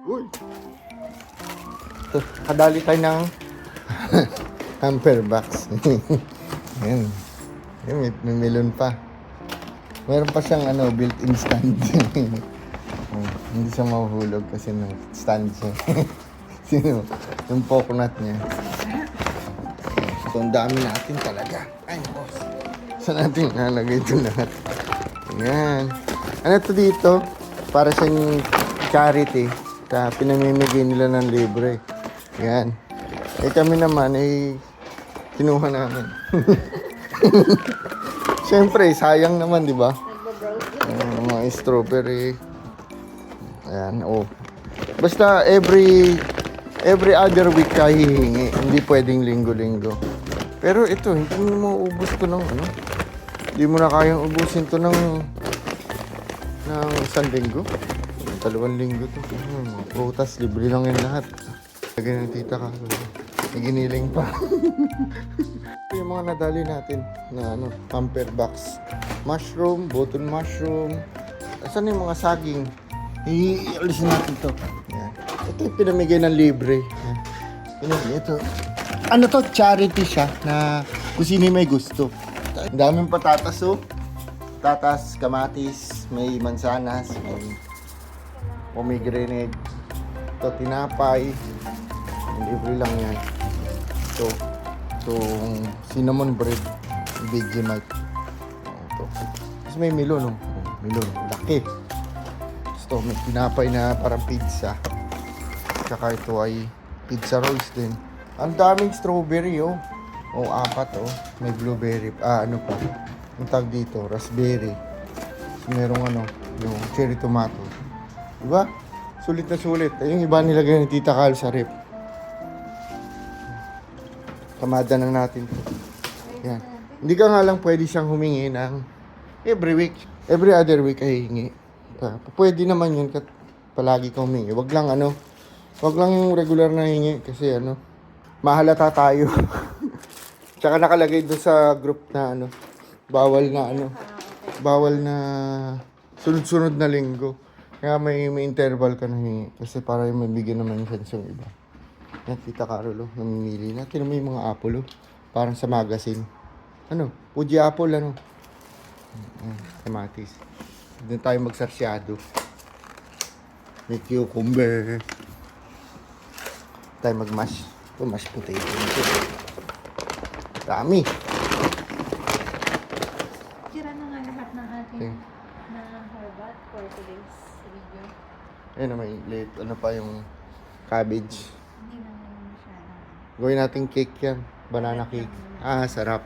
Uy! Ito, kadali tayo ng hamper box. Ayan. Ayan, may melon pa. Meron pa siyang built-in stand. Hindi siya mahuhulog kasi ng stand siya. Sino? Yung coconut niya. So, ang dami natin talaga. Ay, boss. Saan natin nalagay ito lahat? Ayan. Ano to dito? Para sa charity. Pinamimigay nila ng libre. Ayan. Eh kami naman kinuha namin. Siyempre, sayang naman, di ba? Mga strawberry. Ayan, oh. Basta every other week ka hihingi. Hindi pwedeng linggo-linggo. Pero ito, hindi mo ubus to ng Hindi mo na kayang ubusin to ng isang linggo. 2 linggo to. Mga prutas, libre lang yan lahat. Lagyan ng tita ka. May giniling pa. Yung mga nadali natin na hamper box. Mushroom, button mushroom. Asan yung mga saging? Ialisin natin to. Yan. Ito yung pinamigay ng libre. Ito. Ano to? Charity siya na kung sino may gusto. Ang daming patatas Tatas, kamatis, may mansanas, may pomegranate. Ito, tinapay. Libre lang yan. Ito, cinnamon bread, Vegemite. Ito. Tapos may melon, melon, laki. Ito, may tinapay na parang pizza. Tsaka ito ay pizza rolls din. Ang daming strawberry, 4. May blueberry, ano pa. Yung tag dito, raspberry. Merong yung cherry tomato. Diba? Sulit na sulit. Yung iba nilagay ng Tita Carl sa rep. Kamada na natin. Yan. Hindi ka nga lang pwede siyang humingi ng every week. Every other week ay hingi. Pwede naman yun palagi ka humingi. Wag lang yung regular na hingi kasi mahalata tayo. Tsaka nakalagay doon sa group na bawal na sunod-sunod na linggo. Kaya may interval ka na hingi. Kasi para may bigyan naman yung sense yung iba. Yan, Tita Carol, namimili na. Tinan mo yung mga apple, parang sa magazine. Fuji apple, kamatis. Doon tayo magsarsyado. May cucumber. Tayo mag-mash. Ito, mashed potato. Dami. Tira na nga lahat ng ating na herbat for today's video. Ayun, may late. Pa yung cabbage. Hindi naman masyadong. Gawin natin cake yan. Banana cake. Sarap.